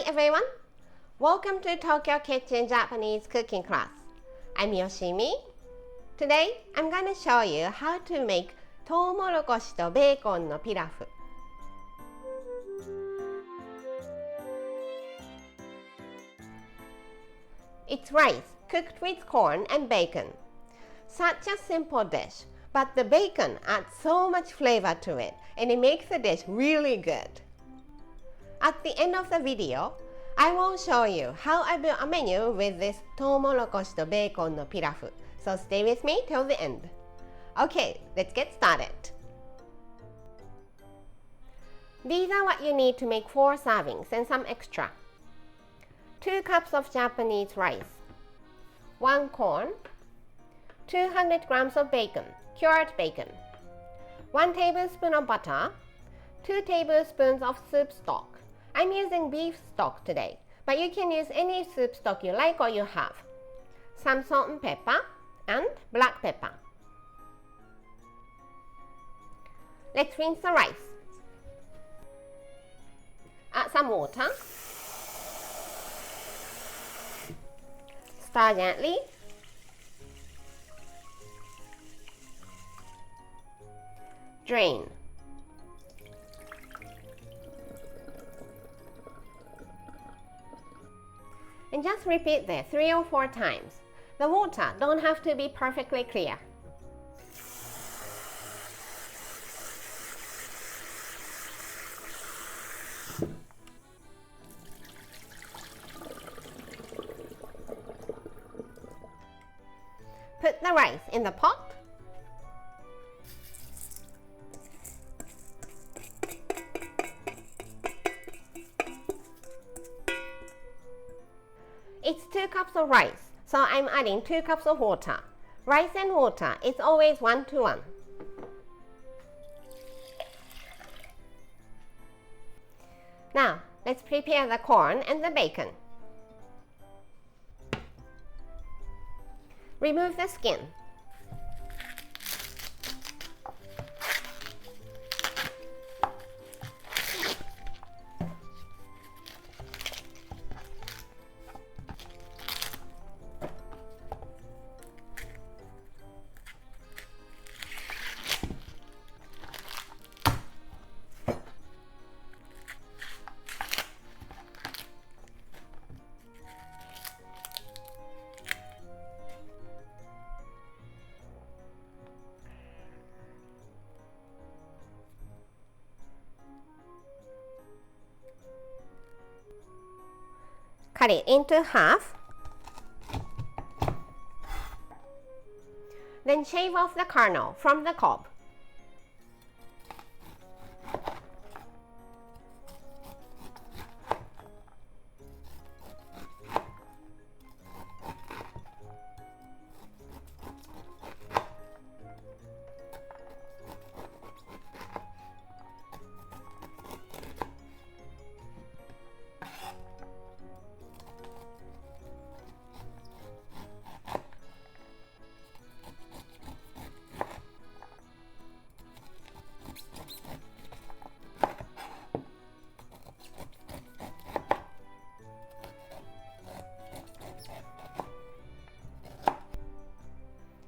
everyone! Welcome to Tokyo Kitchen Japanese cooking class. I'm Yoshimi. Today, I'm going to show you how to make トウモロコシとベーコンのピラフ。It's rice cooked with corn and bacon. Such a simple dish, but the bacon adds so much flavor to it and it makes the dish really good. At the end of the video, I will show you how I built a menu with this トウモロコシとベーコンのピラフ. So stay with me till the end. Okay, let's get started. These are what you need to make 4 servings and some extra. 2 cups of Japanese rice, 1 corn, 200 grams of bacon, cured bacon, 1 tablespoon of butter, 2 tablespoons of soup stock. I'm using beef stock today, but you can use any soup stock you like or you have. Some salt and pepper and black pepper. Let's rinse the rice. Add some water. Stir gently. Drain. And just repeat this 3 or 4 times. The water don't have to be perfectly clear. Put the rice in the pot. It's 2 cups of rice, so I'm adding 2 cups of water. Rice and water is always 1 to 1. Now, let's prepare the corn and the bacon. Remove the skin. Cut it into half. Then shave off the kernel from the cob.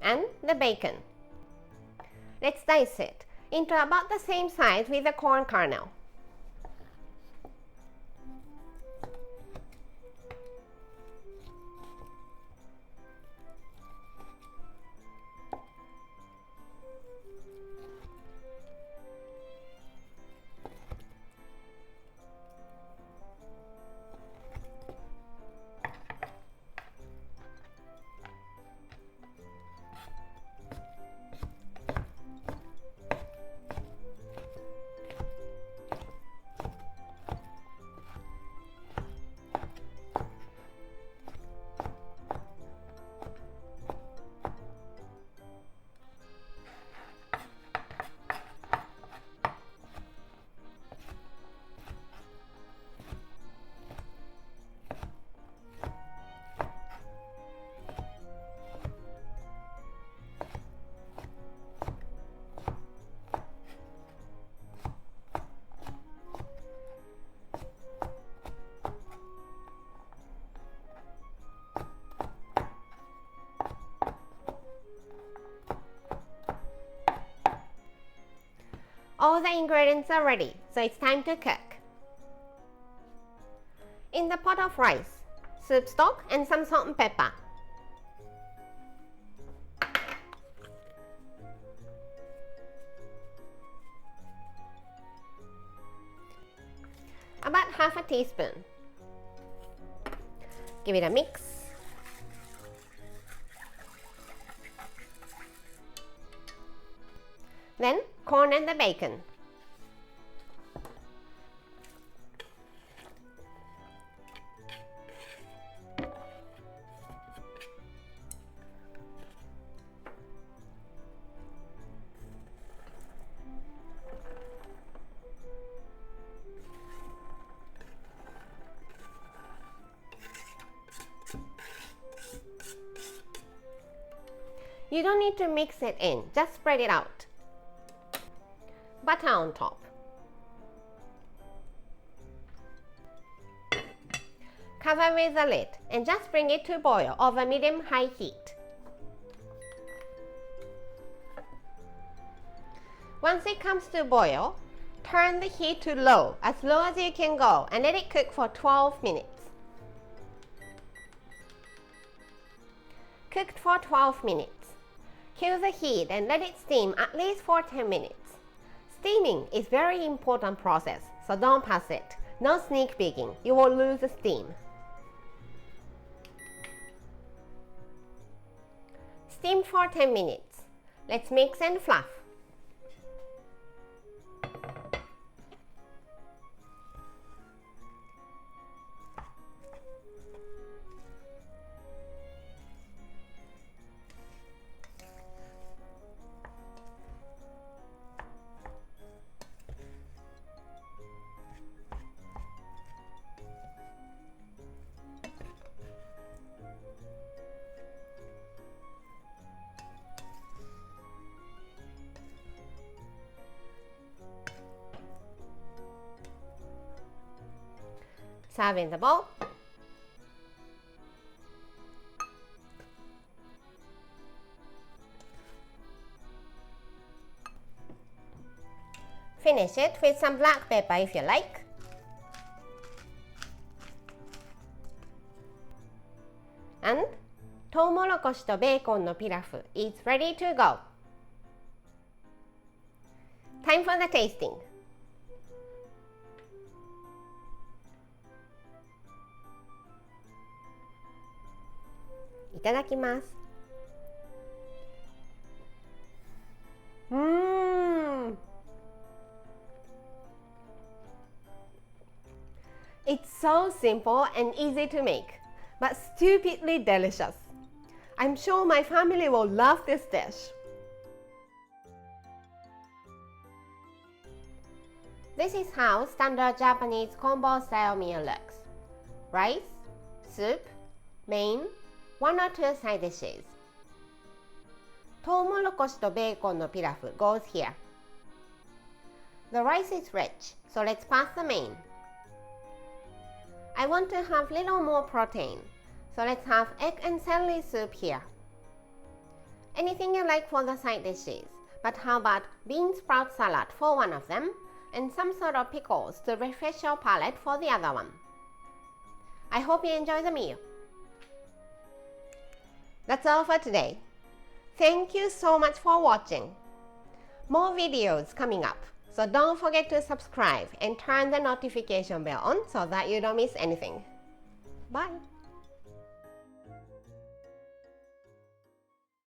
And the bacon. Let's dice it into about the same size with the corn kernel. All the ingredients are ready, so it's time to cook. In the pot of rice, soup stock and some salt and pepper. About half a teaspoon. Give it a mix. Then corn and the bacon. You don't need to mix it in, just spread it out. Butter on top. Cover with a lid and just bring it to boil over medium-high heat. Once it comes to boil, turn the heat to low as you can go and let it cook for 12 minutes. Cooked for 12 minutes. Kill the heat and let it steam at least for 10 minutes. Steaming is a very important process, so don't pass it. No sneak peeking, you will lose the steam. Steam for 10 minutes. Let's mix and fluff. Serve in the bowl. Finish it with some black pepper if you like. And トウモロコシとベーコンのピラフ is ready to go. Time for the tasting. Iただきます。It's so simple and easy to make, but stupidly delicious. I'm sure my family will love this dish. This is how standard Japanese combo style meal looks. Rice, soup, main, 1 or 2 side dishes. トウモロコシとベーコンのピラフ goes here. The rice is rich, so let's pass the main. I want to have little more protein, so let's have egg and celery soup here. Anything you like for the side dishes, but how about bean sprout salad for one of them, and some sort of pickles to refresh your palate for the other one. I hope you enjoy the meal. That's all for today. Thank you so much for watching. More videos coming up, so don't forget to subscribe and turn the notification bell on so that you don't miss anything. Bye!